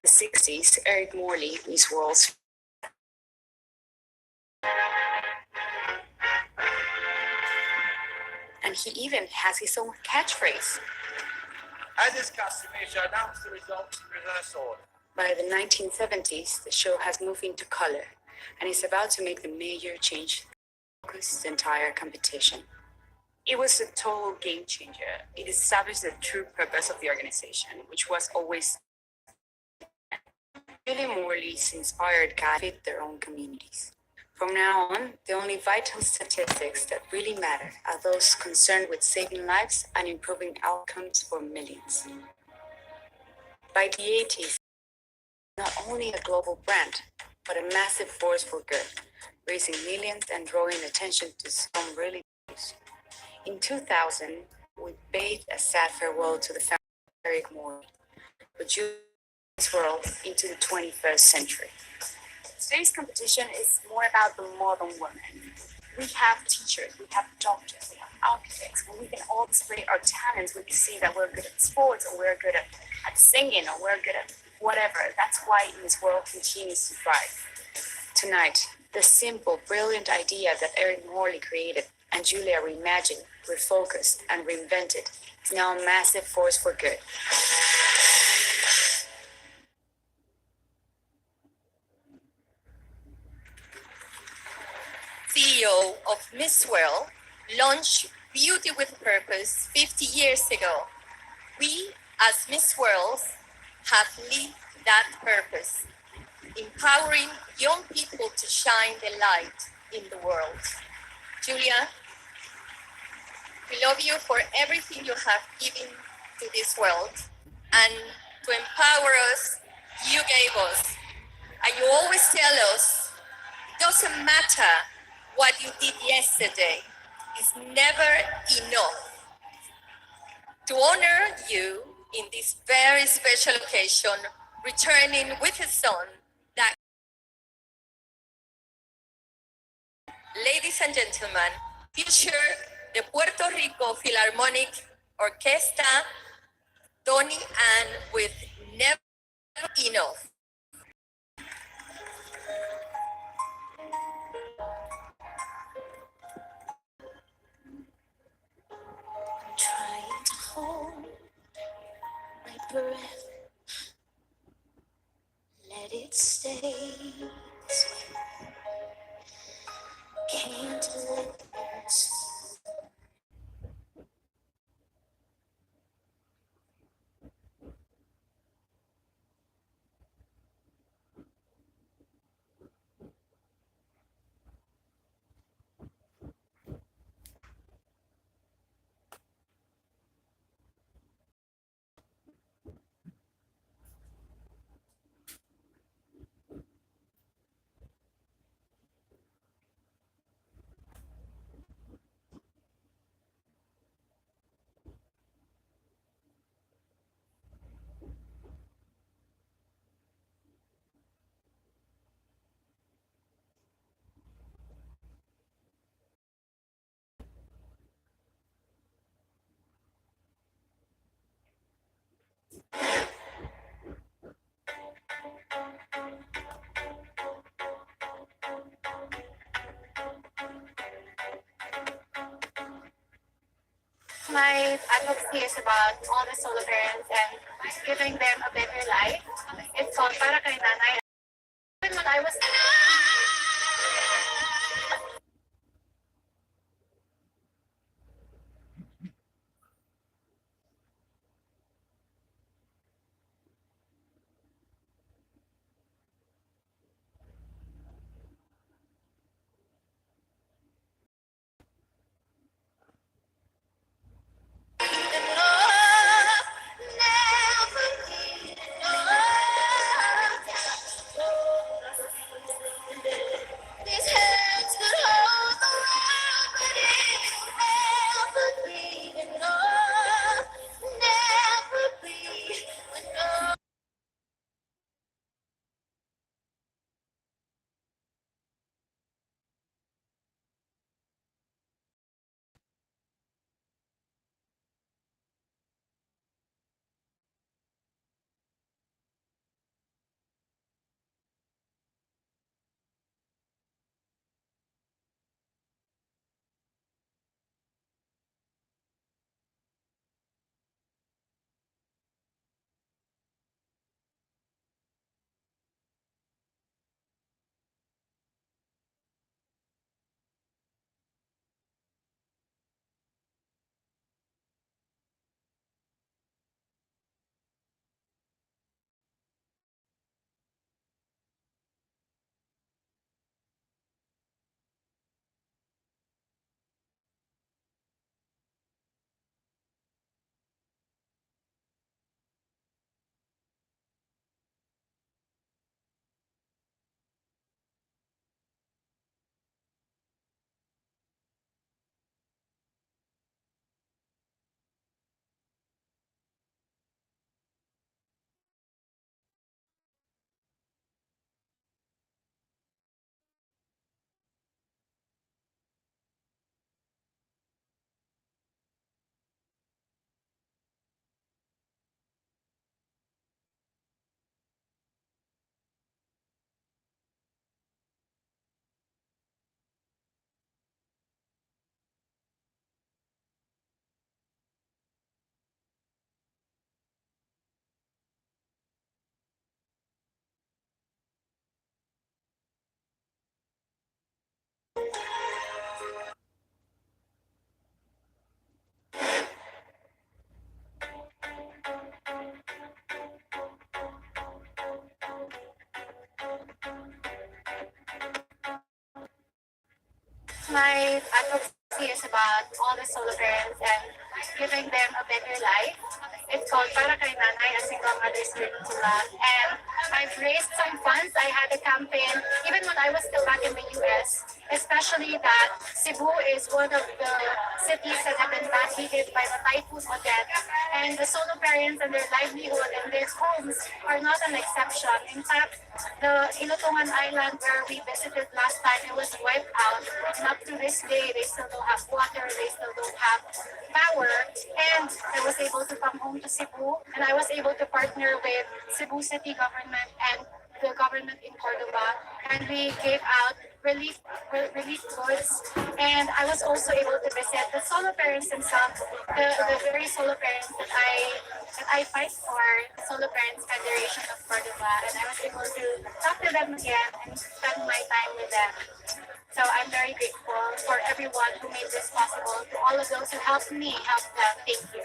the 60s, Eric Morley, Miss World's. And he even has his own catchphrase. As is customary, she announced the results in reverse order. By the 1970s, the show has moved into color and is about to make the major change that focused the entire competition. It was a total game changer. It established the true purpose of the organization, which was always Julie Morley's inspired guys fit their own communities. From now on, the only vital statistics that really matter are those concerned with saving lives and improving outcomes for millions. By the 80s, not only a global brand, but a massive force for good, raising millions and drawing attention to some really issues. In 2000, we bade a sad farewell to the founder Eric Morley, but Julie's world into the 21st century. Today's competition is more about the modern woman. We have teachers, we have doctors, we have architects. When we can all display our talents, we can see that we're good at sports, or we're good at singing, or we're good at whatever. That's why Miss World continues to thrive. Tonight, the simple, brilliant idea that Eric Morley created and Julia reimagined, refocused, and reinvented is now a massive force for good. CEO of Miss World, launched Beauty with Purpose 50 years ago. We, as Miss World, have lived that purpose, empowering young people to shine the light in the world. Julia, we love you for everything you have given to this world, and to empower us, you gave us. And you always tell us, it doesn't matter what you did yesterday, it's never enough. To honor you in this very special occasion, returning with a son that, ladies and gentlemen, feature the Puerto Rico Philharmonic Orchestra, Donnie Ann with Never Enough. Trying to hold my breath, let it stay this way. Can't let this. My advocacy is about all the solo parents and giving them a better life. It's called Para Kay Nanay. When I was my advocacy is about all the solo parents and giving them a better life. It's called Para Kay Nanay, a single mother's journey to love. And I've raised some funds. I had a campaign even when I was still back in the US, especially that Cebu is one of the cities that have been badly hit by the Typhoon Odette. And the solo parents and their livelihood and their homes are not an exception. In fact, the Ilotongan Island where we visited last time, it was wiped out. And up to this day, they still don't have water, they still don't have power. And I was able to come home to Cebu, and I was able to partner with Cebu City government and the government in Cordoba, and we gave out relief goods. And I was also able to visit the solo parents themselves, the very solo parents that I fight for, the Solo Parents Federation of Cordoba, and I was able to talk to them again and spend my time with them. So I'm very grateful for everyone who made this possible, to all of those who helped me help them. Thank you.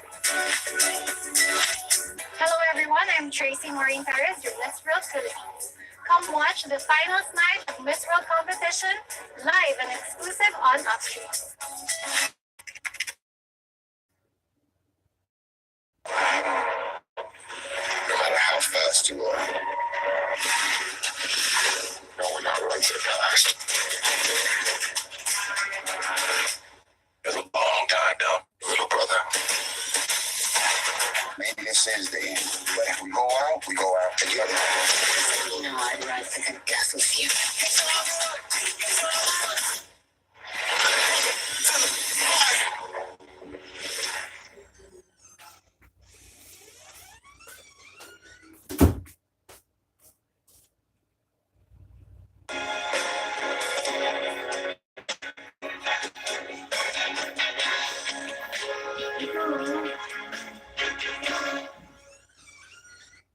Hello everyone, I'm Tracy Maureen Perez, your Miss World Philippines. Come watch the finals night of Miss World competition live and exclusive on Upstream. No matter how fast you are, no one outruns it fast. It's a long time now, little brother. Maybe this is the end, but if we go out together. You know, I'd rather than death with you.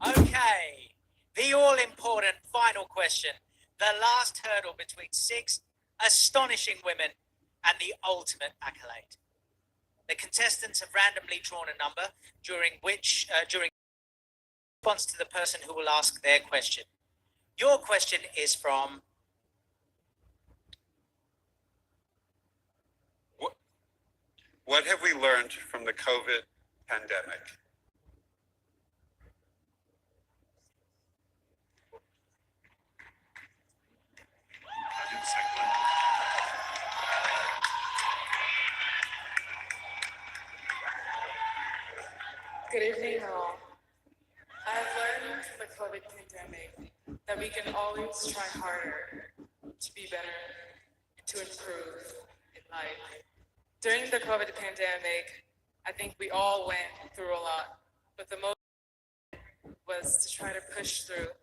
Okay, the all-important final question. The last hurdle between 6 astonishing women and the ultimate accolade. The contestants have randomly drawn a number during response to the person who will ask their question. Your question is from... What have we learned from the COVID pandemic? Good evening, all. I have learned from the COVID pandemic that we can always try harder to be better, to improve in life. During the COVID pandemic, I think we all went through a lot, but the most was to try to push through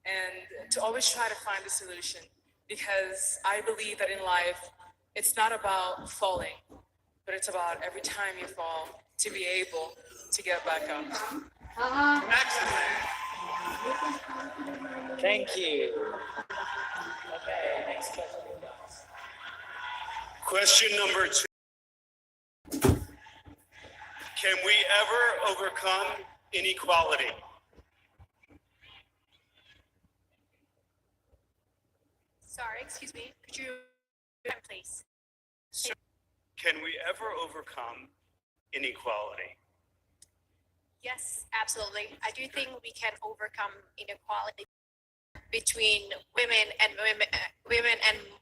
and to always try to find a solution, because I believe that in life, it's not about falling, but it's about every time you fall, to be able to get back up. Thank you. Okay, next question. Question number 2. Can we ever overcome inequality? Sorry, excuse me. Could you please? Can we ever overcome inequality? Yes, absolutely. I do think we can overcome inequality between women and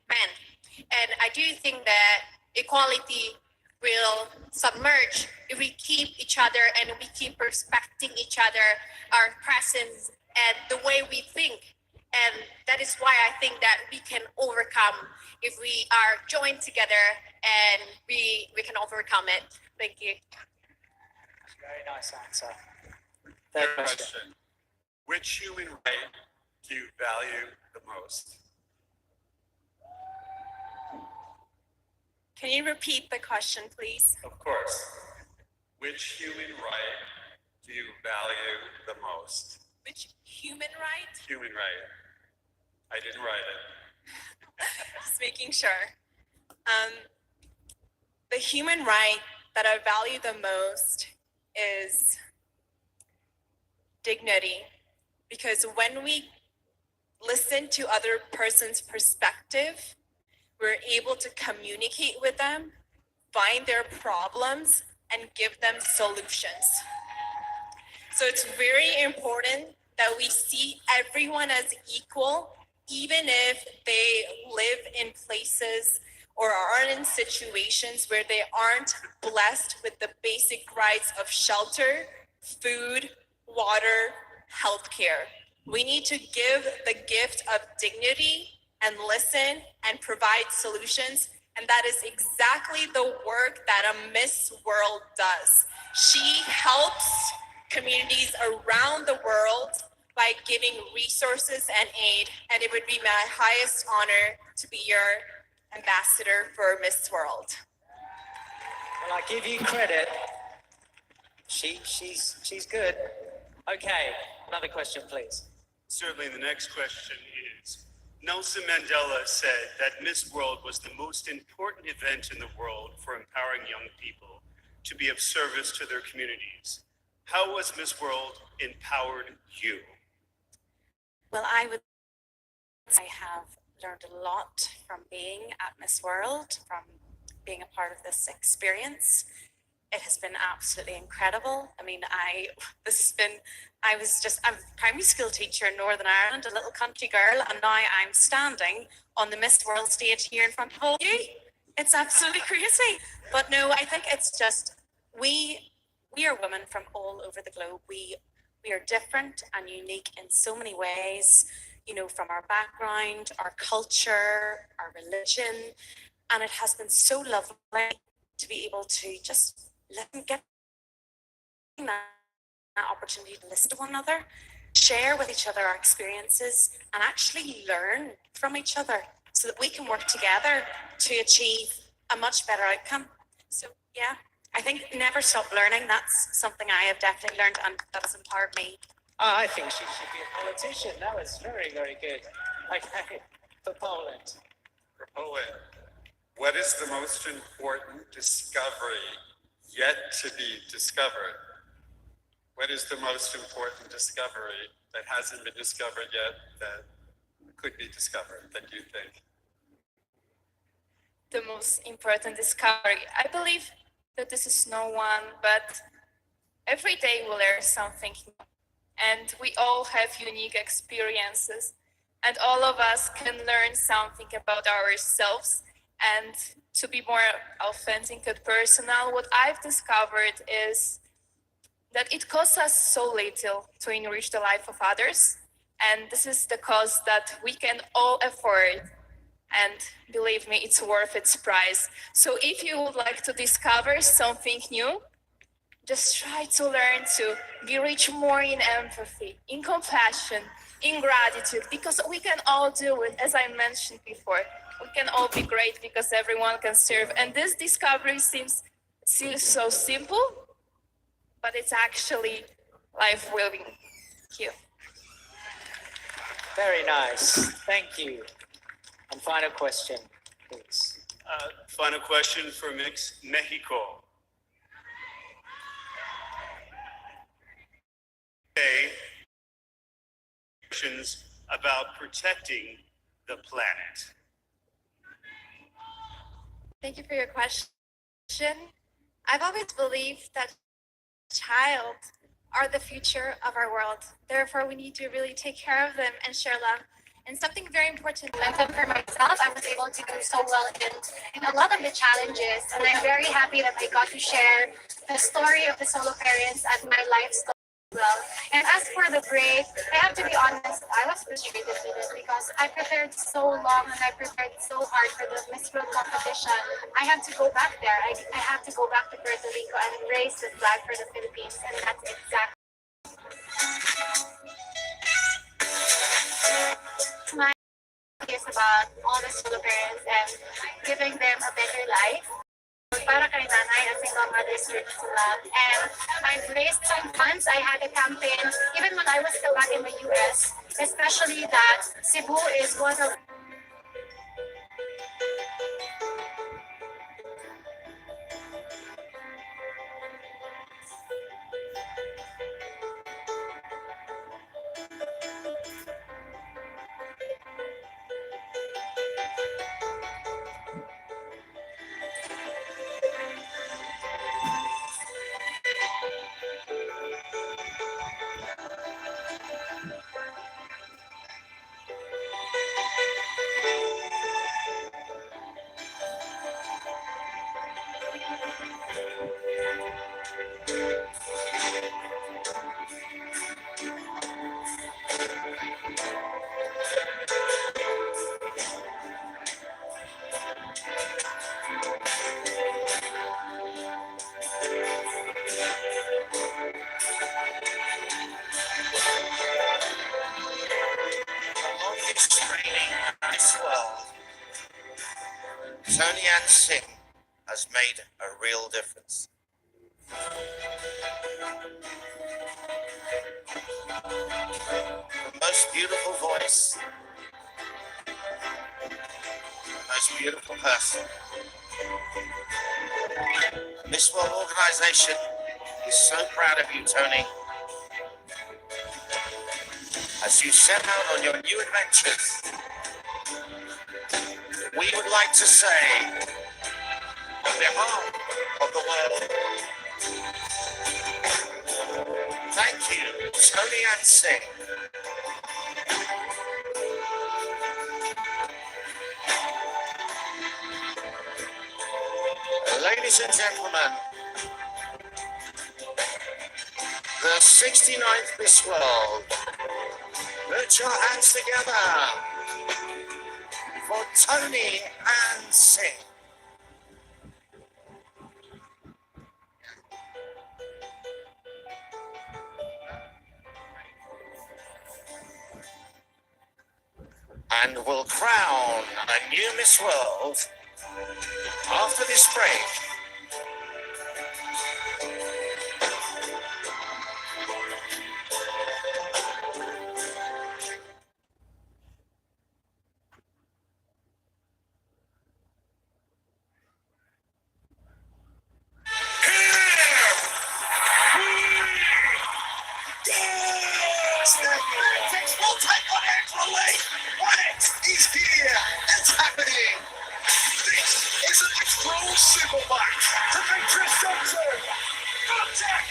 men. And I do think that equality will submerge if we keep each other and we keep respecting each other, our presence and the way we think. And that is why I think that we can overcome if we are joined together, and we can overcome it. Thank you. Very nice answer. Third question. Which human right do you value the most? Can you repeat the question, please? Of course. Which human right do you value the most? Which human right? Human right. I didn't write it. Just making sure. The human right that I value the most is dignity, because when we listen to other person's perspective, We're able to communicate with them, find their problems, and give them solutions. So it's very important that we see everyone as equal, even if they live in places or are in situations where they aren't blessed with the basic rights of shelter, food, water, healthcare. We need to give the gift of dignity and listen and provide solutions. And that is exactly the work that a Miss World does. She helps communities around the world by giving resources and aid. And it would be my highest honor to be your ambassador for Miss World. Well, I give you credit. She's good. Okay, another question, please. Certainly, the next question is, Nelson Mandela said that Miss World was the most important event in the world for empowering young people to be of service to their communities. How has Miss World empowered you? Well, I would say I have learned a lot from being at Miss World, from being a part of this experience. It has been absolutely incredible. I mean, I was a primary school teacher in Northern Ireland, a little country girl, and now I'm standing on the Miss World stage here in front of all of you. It's absolutely crazy. But no, I think it's just, we are women from all over the globe. We are different and unique in so many ways, you know, from our background, our culture, our religion. And it has been so lovely to be able to just let them get that opportunity to listen to one another, share with each other our experiences, and actually learn from each other so that we can work together to achieve a much better outcome. So yeah, I think never stop learning. That's something I have definitely learned, and that has empowered me. I think she should be a politician. That was very, very good. Okay, for Poland. For Poland, what is the most important discovery yet to be discovered? What is the most important discovery that hasn't been discovered yet that could be discovered, that you think? The most important discovery. I believe that this is no one, but every day we learn something new. And we all have unique experiences. And all of us can learn something about ourselves. And to be more authentic and personal, what I've discovered is that it costs us so little to enrich the life of others. And this is the cost that we can all afford. And believe me, it's worth its price. So if you would like to discover something new, just try to learn to be rich more in empathy, in compassion, in gratitude, because we can all do it. As I mentioned before, we can all be great because everyone can serve. And this discovery seems so simple, but it's actually life-living. Thank you. Very nice. Thank you. And final question, please. Final question for Mexico. Today, questions about protecting the planet. Thank you for your question. I've always believed that child are the future of our world. Therefore, we need to really take care of them and share love. And something very important. Momentum for myself, I was able to do so well in a lot of the challenges, and I'm very happy that I got to share the story of the solo parents and my life story as well. And as for the break, I have to be honest, I was frustrated with it because I prepared so long and I prepared so hard for the Miss World competition. I have to go back there. I have to go back to Puerto Rico and raise the flag for the Philippines, and that's exactly my is about all the solo parents and giving them a better life. Para kay nanay at single mothers journey to love. And I've raised some funds. I had a campaign even when I was still back in the US, especially that Cebu is one of Tony Ann Singh has made a real difference. The most beautiful voice, the most beautiful person. Miss World Organization is so proud of you, Tony, as you set out on your new adventures. We would like to say, on behalf of the world, thank you, Tony Ann Singh. Ladies and gentlemen, the 69th Miss World. Put your hands together for Tony Ann Singh. And we'll crown a new Miss World after this break. We'll take on Angela Lake. What is here? It's happening. This is an explosive match to be Johnson. Contact!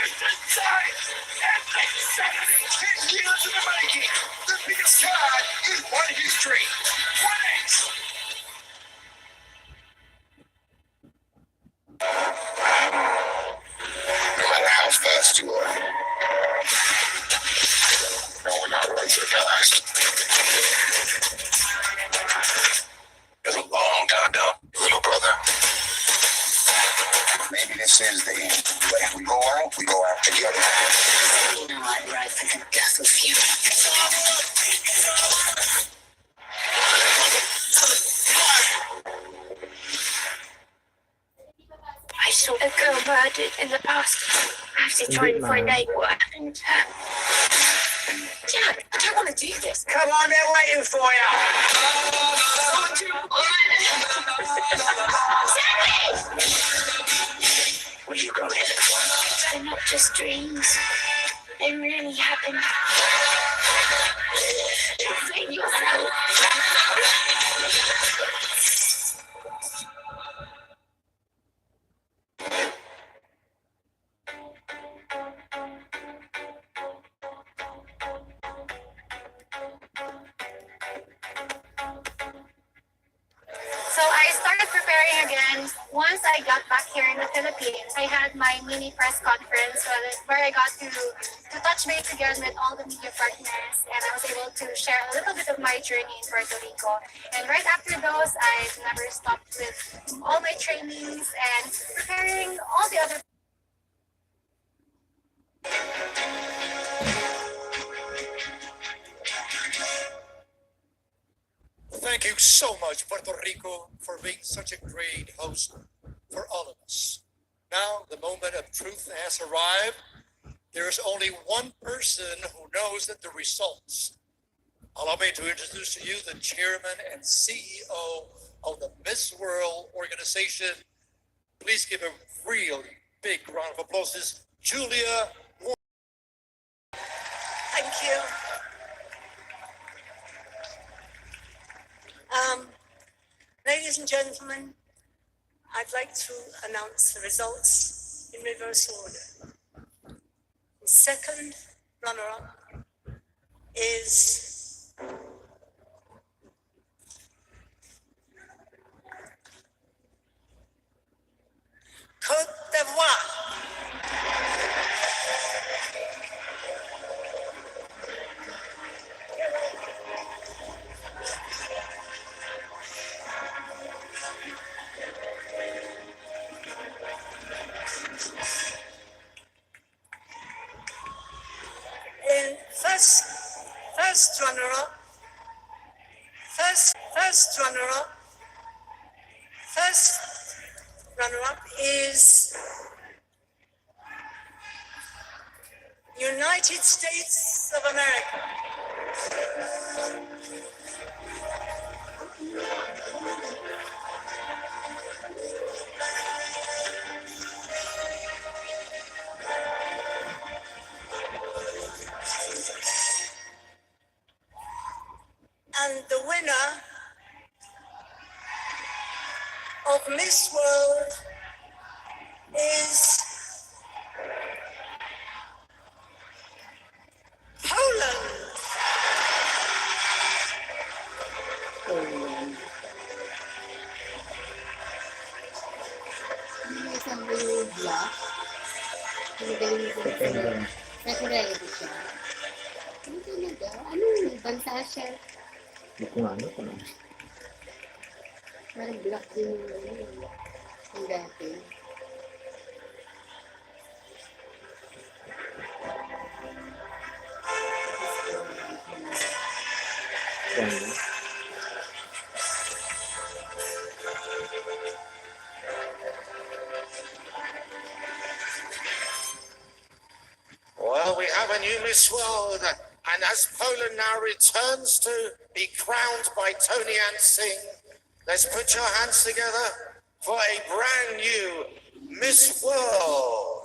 It's inside! And 10 years in the making. The biggest card in one history. What? No matter how fast you are, no, we're not right so fast. There's a long time down, little brother. Maybe this is the end. But if we go out together. You know I'd ride for the death of you. I saw a girl murdered in the past. After trying to find out what happened to her. Dad, I don't want to do this. Come on, they're waiting for you. Where you going? They're not just dreams. They really happen. Save yourself. So I started preparing again. Once I got back here in the Philippines, I had my mini press conference where I got to touch base again with all the media partners, and I was able to share a little bit of my journey in Puerto Rico. And right after those, I've never stopped with all my trainings and preparing all the other. Thank you so much, Puerto Rico, for being such a great host for all of us. Now, the moment of truth has arrived. There is only one person who knows that the results. Allow me to introduce to you the chairman and CEO of the Miss World organization. Please give a really big round of applause, Julia. Thank you. Ladies and gentlemen, I'd like to announce the results in reverse order. The second runner-up is Côte d'Ivoire. In first runner-up First runner-up is United States of America. And the winner of Miss World is Poland. Isang blue block. Magaling din nag-ready siya. Ano talaga? Anong bansa siya? Hindi ko ano kung ano. Parang black din yung dati. Ganda. Well, we have a new Miss World, and as Poland now returns to be crowned by Tony and Singh, let's put your hands together for a brand new Miss World.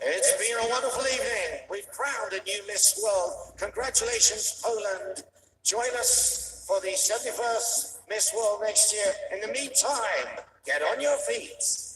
It's been a wonderful evening. We've crowned a new Miss World. Congratulations, Poland. Join us for the 71st Miss World next year. In the meantime, get on your feet.